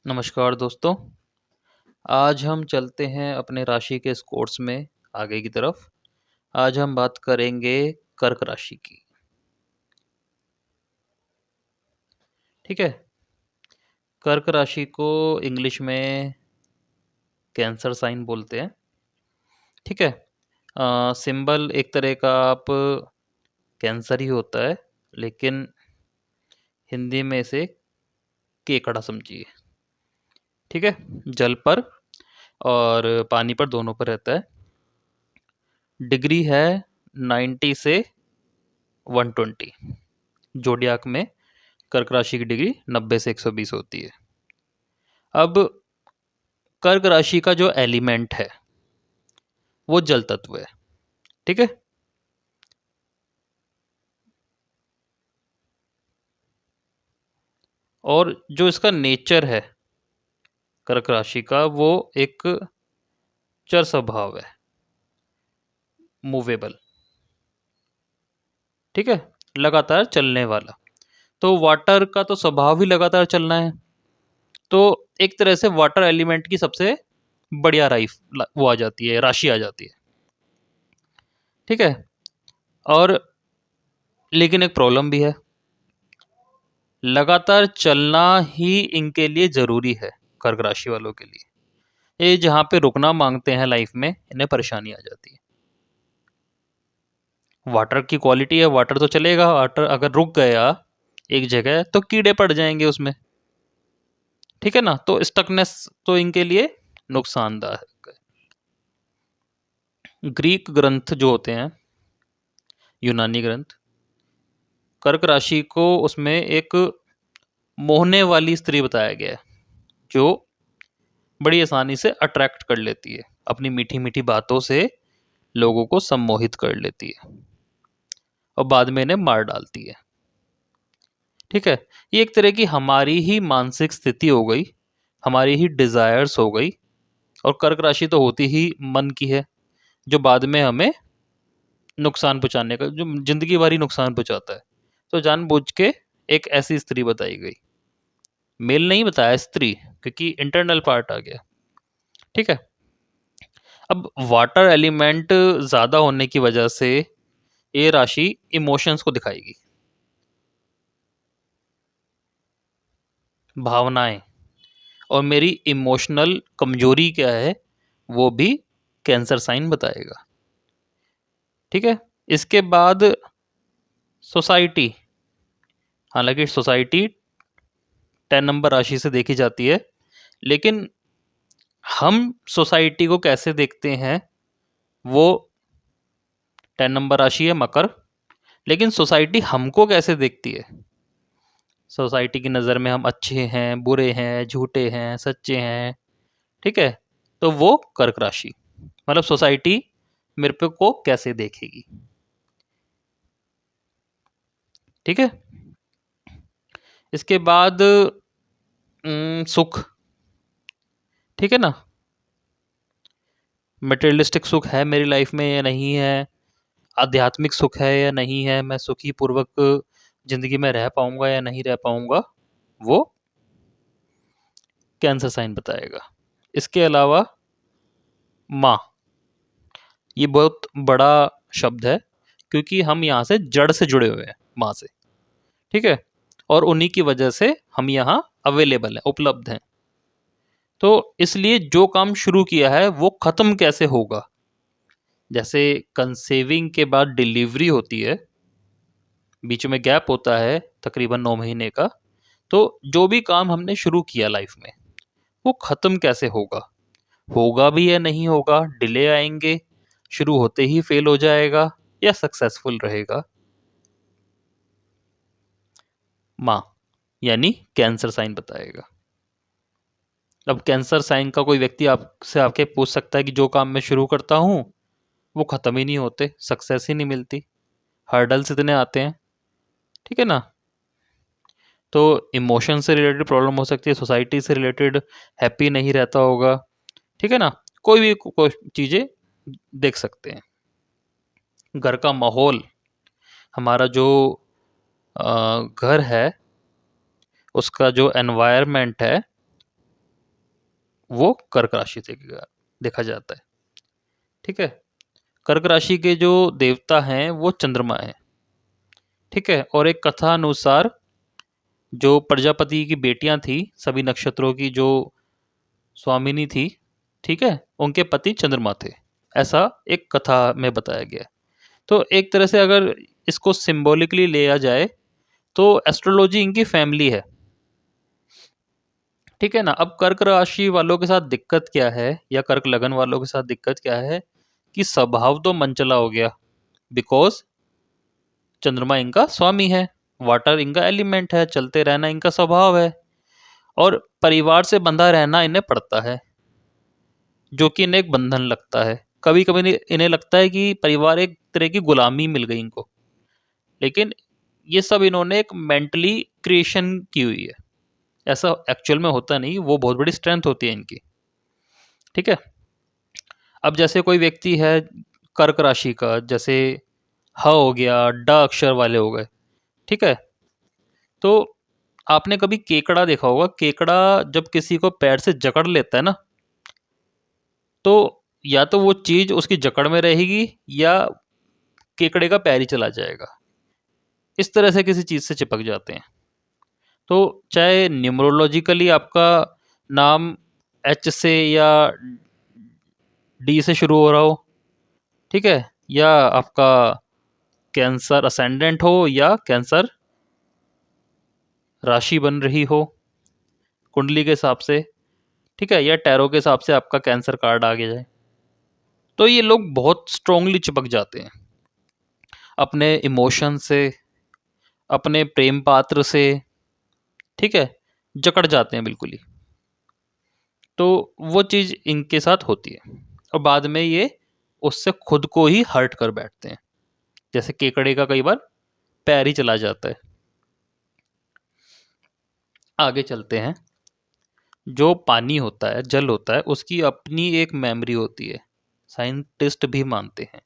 नमस्कार दोस्तों। आज हम चलते हैं अपने राशि के इस कोर्स में आगे की तरफ। आज हम बात करेंगे कर्क राशि की। ठीक है। कर्क राशि को इंग्लिश में कैंसर साइन बोलते हैं। ठीक है। सिंबल एक तरह का आप कैंसर ही होता है, लेकिन हिंदी में इसे केकड़ा समझिए। ठीक है। जल पर और पानी पर दोनों पर रहता है। डिग्री है 90 से 120। जोडियाक में कर्क राशि की डिग्री 90 से 120 होती है। अब कर्क राशि का जो एलिमेंट है वो जल तत्व है। ठीक है। और जो इसका नेचर है कर्क राशि का, वो एक चर स्वभाव है, मूवेबल। ठीक है। लगातार चलने वाला। तो वाटर का तो स्वभाव ही लगातार चलना है। तो एक तरह से वाटर एलिमेंट की सबसे बढ़िया राइफ वो आ जाती है, राशि आ जाती है। ठीक है। और लेकिन एक प्रॉब्लम भी है। लगातार चलना ही इनके लिए जरूरी है, कर्क राशि वालों के लिए। ये जहां पे रुकना मांगते हैं लाइफ में, इन्हें परेशानी आ जाती है। वाटर की क्वालिटी है, वाटर तो चलेगा, वाटर अगर रुक गया एक जगह तो कीड़े पड़ जाएंगे उसमें। ठीक है ना। तो स्टकनेस तो इनके लिए नुकसानदायक है। ग्रीक ग्रंथ जो होते हैं, यूनानी ग्रंथ, कर्क राशि को उसमें एक मोहने वाली स्त्री बताया गया है, जो बड़ी आसानी से अट्रैक्ट कर लेती है, अपनी मीठी मीठी बातों से लोगों को सम्मोहित कर लेती है और बाद में इन्हें मार डालती है। ठीक है। ये एक तरह की हमारी ही मानसिक स्थिति हो गई, हमारी ही डिजायर्स हो गई। और कर्क राशि तो होती ही मन की है, जो बाद में हमें नुकसान पहुंचाने का, जो जिंदगी भर ही नुकसान पहुंचाता है। तो जानबूझ के एक ऐसी स्त्री बताई गई। मेल नहीं बताया, स्त्री, क्योंकि इंटरनल पार्ट आ गया। ठीक है। अब वाटर एलिमेंट ज्यादा होने की वजह से ये राशि इमोशंस को दिखाएगी, भावनाएं। और मेरी इमोशनल कमजोरी क्या है वो भी कैंसर साइन बताएगा। ठीक है। इसके बाद सोसाइटी, हालांकि सोसाइटी 10 नंबर राशि से देखी जाती है, लेकिन हम सोसाइटी को कैसे देखते हैं वो 10 नंबर राशि है, मकर। लेकिन सोसाइटी हमको कैसे देखती है, सोसाइटी की नज़र में हम अच्छे हैं, बुरे हैं, झूठे हैं, सच्चे हैं। ठीक है। तो वो कर्क राशि, मतलब सोसाइटी मेरे पे को कैसे देखेगी। ठीक है। इसके बाद सुख। ठीक है ना। मटेरियलिस्टिक सुख है मेरी लाइफ में या नहीं है, आध्यात्मिक सुख है या नहीं है, मैं सुखी पूर्वक जिंदगी में रह पाऊंगा या नहीं रह पाऊंगा, वो कैंसर साइन बताएगा। इसके अलावा माँ, ये बहुत बड़ा शब्द है, क्योंकि हम यहाँ से जड़ से जुड़े हुए हैं, माँ से। ठीक है। और उन्हीं की वजह से हम यहाँ अवेलेबल हैं, उपलब्ध हैं। तो इसलिए जो काम शुरू किया है वो खत्म कैसे होगा। जैसे कंसेविंग के बाद डिलीवरी होती है, बीच में गैप होता है तकरीबन 9 महीने का। तो जो भी काम हमने शुरू किया लाइफ में, वो खत्म कैसे होगा, होगा भी या नहीं होगा, डिले आएंगे, शुरू होते ही फेल हो जाएगा, या सक्सेसफुल रहेगा। माँ यानी कैंसर साइन बताएगा। अब कैंसर साइन का कोई व्यक्ति आपसे आके पूछ सकता है कि जो काम मैं शुरू करता हूँ वो खत्म ही नहीं होते, सक्सेस ही नहीं मिलती, हर्डल्स इतने आते हैं। ठीक है ना। तो इमोशन से रिलेटेड प्रॉब्लम हो सकती है, सोसाइटी से रिलेटेड हैप्पी नहीं रहता होगा। ठीक है ना। कोई भी चीजें देख सकते हैं। घर का माहौल, हमारा जो घर है, उसका जो एनवायरनमेंट है, वो कर्क राशि से देखा जाता है। ठीक है, कर्क राशि के जो देवता हैं वो चंद्रमा है। ठीक है, और एक कथा अनुसार जो प्रजापति की बेटियां थी, सभी नक्षत्रों की जो स्वामिनी थी, ठीक है, उनके पति चंद्रमा थे, ऐसा एक कथा में बताया गया है। तो एक तरह से अगर इसको सिंबॉलिकली लिया जाए तो एस्ट्रोलॉजी इनकी फैमिली है। ठीक है ना। अब कर्क राशि वालों के साथ दिक्कत क्या है, या कर्क लगन वालों के साथ दिक्कत क्या है, कि स्वभाव तो मनचला हो गया, बिकॉज चंद्रमा इनका स्वामी है, वाटर इनका एलिमेंट है, चलते रहना इनका स्वभाव है, और परिवार से बंधा रहना इन्हें पड़ता है, जो कि इन्हें एक बंधन लगता है। कभी कभी इन्हें लगता है कि परिवार एक तरह की गुलामी मिल गई इनको, लेकिन ये सब इन्होंने एक मेंटली क्रिएशन की हुई है, ऐसा एक्चुअल में होता नहीं, वो बहुत बड़ी स्ट्रेंथ होती है इनकी। ठीक है, अब जैसे कोई व्यक्ति है कर्क राशि का, जैसे ह हो गया, ड अक्षर वाले हो गए, ठीक है, तो आपने कभी केकड़ा देखा होगा, केकड़ा जब किसी को पैर से जकड़ लेता है ना, तो या तो वो चीज उसकी जकड़ में रहेगी या केकड़े का पैर ही चला जाएगा, इस तरह से किसी चीज से चिपक जाते हैं। तो चाहे न्यूमरोलॉजिकली आपका नाम एच से या डी से शुरू हो रहा हो, ठीक है, या आपका कैंसर असेंडेंट हो या कैंसर राशि बन रही हो कुंडली के हिसाब से, ठीक है, या टैरो के हिसाब से आपका कैंसर कार्ड आगे जाए, तो ये लोग बहुत स्ट्रोंगली चिपक जाते हैं अपने इमोशन से, अपने प्रेम पात्र से, ठीक है, जकड़ जाते हैं बिल्कुल ही। तो वो चीज़ इनके साथ होती है, और बाद में ये उससे खुद को ही हर्ट कर बैठते हैं, जैसे केकड़े का कई बार पैर ही चला जाता है। आगे चलते हैं। जो पानी होता है, जल होता है, उसकी अपनी एक मेमोरी होती है, साइंटिस्ट भी मानते हैं।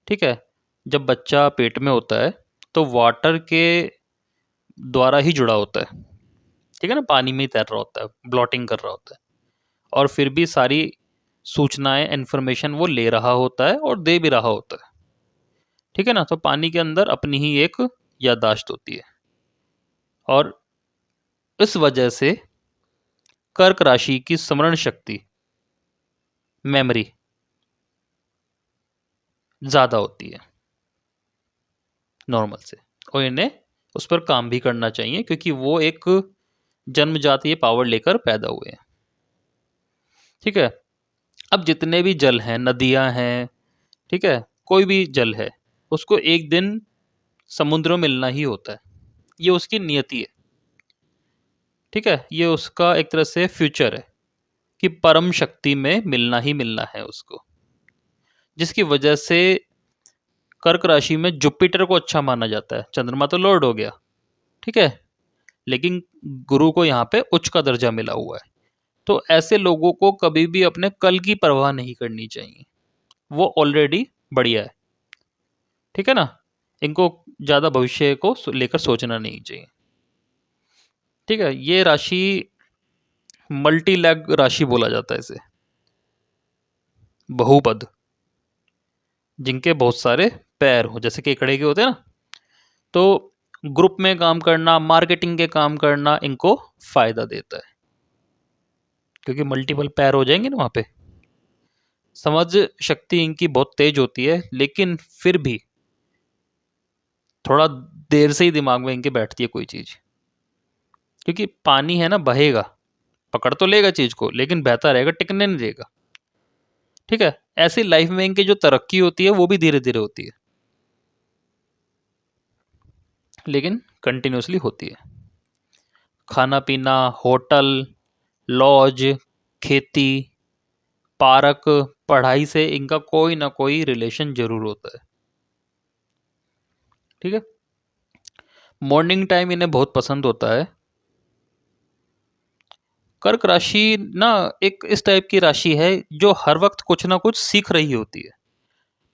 ठीक है, जब बच्चा पेट में होता है तो वाटर के द्वारा ही जुड़ा होता है, ठीक है ना, पानी में ही तैर रहा होता है, ब्लॉटिंग कर रहा होता है, और फिर भी सारी सूचनाएं, इन्फॉर्मेशन वो ले रहा होता है और दे भी रहा होता है। ठीक है ना, तो पानी के अंदर अपनी ही एक याददाश्त होती है, और इस वजह से कर्क राशि की स्मरण शक्ति, मेमोरी ज़्यादा होती है नॉर्मल से, और इन्हें उस पर काम भी करना चाहिए, क्योंकि वो एक जन्मजात ये पावर लेकर पैदा हुए हैं। ठीक है, अब जितने भी जल हैं, नदियां हैं, ठीक है, कोई भी जल है, उसको एक दिन समुद्र में मिलना ही होता है, ये उसकी नियति है। ठीक है, ये उसका एक तरह से फ्यूचर है कि परम शक्ति में मिलना ही मिलना है उसको, जिसकी वजह से कर्क राशि में जुपिटर को अच्छा माना जाता है। चंद्रमा तो लॉर्ड हो गया, ठीक है, लेकिन गुरु को यहाँ पे उच्च का दर्जा मिला हुआ है। तो ऐसे लोगों को कभी भी अपने कल की परवाह नहीं करनी चाहिए, वो ऑलरेडी बढ़िया है। ठीक है ना, इनको ज्यादा भविष्य को लेकर सोचना नहीं चाहिए। ठीक है, ये राशि मल्टी लैग राशि बोला जाता है इसे, बहुपद, जिनके बहुत सारे पैर हो, जैसे केकड़े के होते हैं ना। तो ग्रुप में काम करना, मार्केटिंग के काम करना इनको फायदा देता है, क्योंकि मल्टीपल पैर हो जाएंगे ना वहां पे। समझ शक्ति इनकी बहुत तेज होती है, लेकिन फिर भी थोड़ा देर से ही दिमाग में इनके बैठती है कोई चीज, क्योंकि पानी है ना, बहेगा, पकड़ तो लेगा चीज को, लेकिन बहता रहेगा, टिकने नहीं देगा। ठीक है, ऐसी लाइफ में इनकी जो तरक्की होती है वो भी धीरे धीरे होती है, लेकिन कंटिन्यूसली होती है। खाना पीना, होटल, लॉज, खेती, पार्क, पढ़ाई से इनका कोई ना कोई रिलेशन जरूर होता है। ठीक है, मॉर्निंग टाइम इन्हें बहुत पसंद होता है। कर्क राशि ना एक इस टाइप की राशि है जो हर वक्त कुछ ना कुछ सीख रही होती है,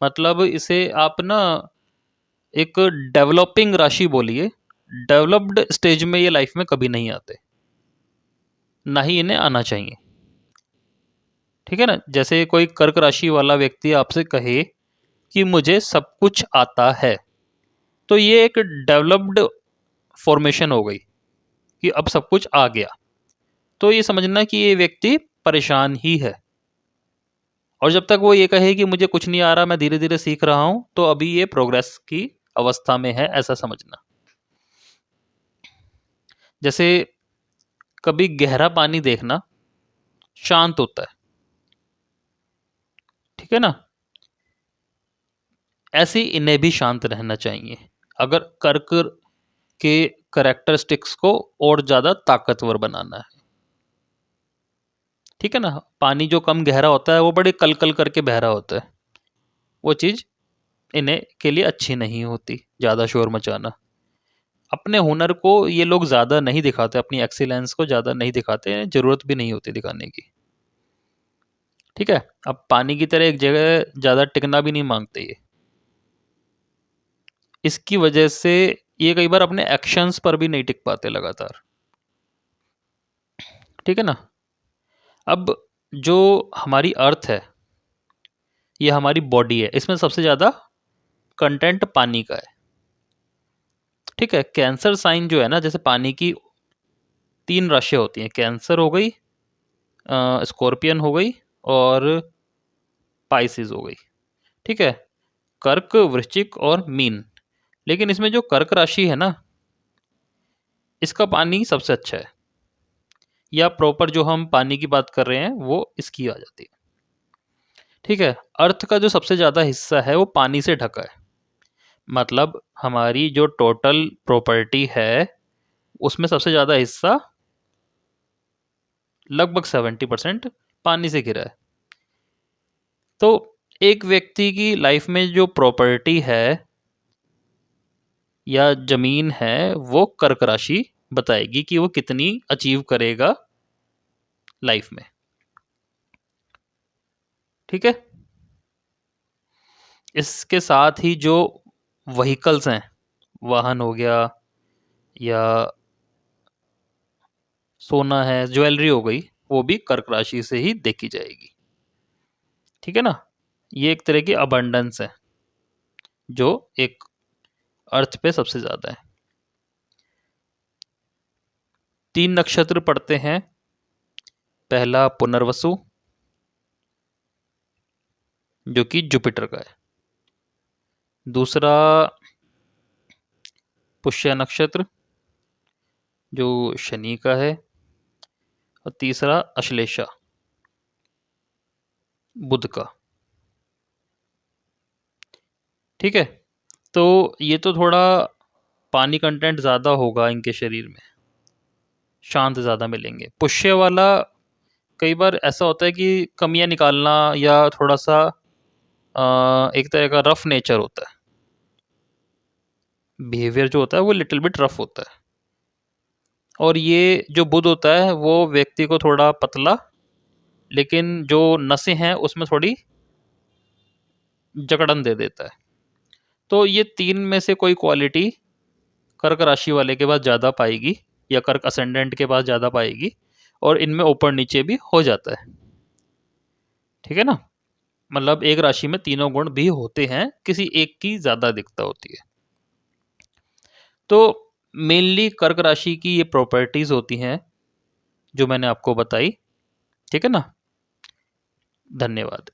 मतलब इसे आप ना एक डेवलपिंग राशि बोलिए। डेवलप्ड स्टेज में ये लाइफ में कभी नहीं आते, ना ही इन्हें आना चाहिए। ठीक है ना। जैसे कोई कर्क राशि वाला व्यक्ति आपसे कहे कि मुझे सब कुछ आता है, तो ये एक डेवलप्ड फॉर्मेशन हो गई कि अब सब कुछ आ गया। तो ये समझना कि ये व्यक्ति परेशान ही है। और जब तक वो ये कहे कि मुझे कुछ नहीं आ रहा, मैं धीरे धीरे सीख रहा हूं, तो अभी ये प्रोग्रेस की अवस्था में है, ऐसा समझना। जैसे कभी गहरा पानी देखना शांत होता है, ठीक है ना। ऐसे ही इन्हें भी शांत रहना चाहिए अगर कर्क के करेक्टरिस्टिक्स को और ज्यादा ताकतवर बनाना है, ठीक है ना। पानी जो कम गहरा होता है वो बड़े कल कल करके बह रहा होता है, वो चीज इन्हें के लिए अच्छी नहीं होती, ज्यादा शोर मचाना। अपने हुनर को ये लोग ज्यादा नहीं दिखाते, अपनी एक्सीलेंस को ज्यादा नहीं दिखाते, जरूरत भी नहीं होती दिखाने की, ठीक है। अब पानी की तरह एक जगह ज्यादा टिकना भी नहीं मांगते ये। इसकी वजह से ये कई बार अपने एक्शंस पर भी नहीं टिक पाते लगातार, ठीक है ना। अब जो हमारी अर्थ है, ये हमारी बॉडी है, इसमें सबसे ज्यादा कंटेंट पानी का है, ठीक है। कैंसर साइन जो है ना, जैसे पानी की 3 राशियां होती हैं, कैंसर हो गई, स्कॉर्पियन हो गई, और पाइसिस हो गई, ठीक है। कर्क, वृश्चिक और मीन। लेकिन इसमें जो कर्क राशि है ना, इसका पानी सबसे अच्छा है, या प्रॉपर जो हम पानी की बात कर रहे हैं वो इसकी आ जाती है, ठीक है। अर्थ का जो सबसे ज्यादा हिस्सा है वो पानी से ढका है, मतलब हमारी जो टोटल प्रॉपर्टी है उसमें सबसे ज्यादा हिस्सा लगभग 70% पानी से घिरा है। तो एक व्यक्ति की लाइफ में जो प्रॉपर्टी है या जमीन है, वो कर्क राशि बताएगी कि वो कितनी अचीव करेगा लाइफ में, ठीक है। इसके साथ ही जो व्हीकल्स हैं, वाहन हो गया या सोना है, ज्वेलरी हो गई, वो भी कर्क राशि से ही देखी जाएगी, ठीक है ना। ये एक तरह की अबंडेंस है जो एक अर्थ पे सबसे ज्यादा है। 3 नक्षत्र पड़ते हैं। पहला पुनर्वसु, जो कि जुपिटर का है। दूसरा पुष्य नक्षत्र, जो शनि का है। और तीसरा अश्लेषा, बुध का, ठीक है। तो ये तो थोड़ा पानी कंटेंट ज्यादा होगा इनके शरीर में, शांत ज्यादा मिलेंगे। पुष्य वाला कई बार ऐसा होता है कि कमियां निकालना या थोड़ा सा एक तरह का रफ नेचर होता है, बिहेवियर जो होता है वो लिटिल बिट रफ होता है। और ये जो बुध होता है वो व्यक्ति को थोड़ा पतला, लेकिन जो नसें हैं उसमें थोड़ी जकड़न दे देता है। तो ये 3 में से कोई क्वालिटी कर्क राशि वाले के पास ज्यादा पाएगी, या कर्क असेंडेंट के पास ज्यादा पाएगी, और इनमें ऊपर नीचे भी हो जाता है, ठीक है ना। मतलब एक राशि में तीनों गुण भी होते हैं, किसी एक की ज्यादा दिखता होती है। तो मेनली कर्क राशि की ये प्रॉपर्टीज होती हैं जो मैंने आपको बताई, ठीक है ना। धन्यवाद।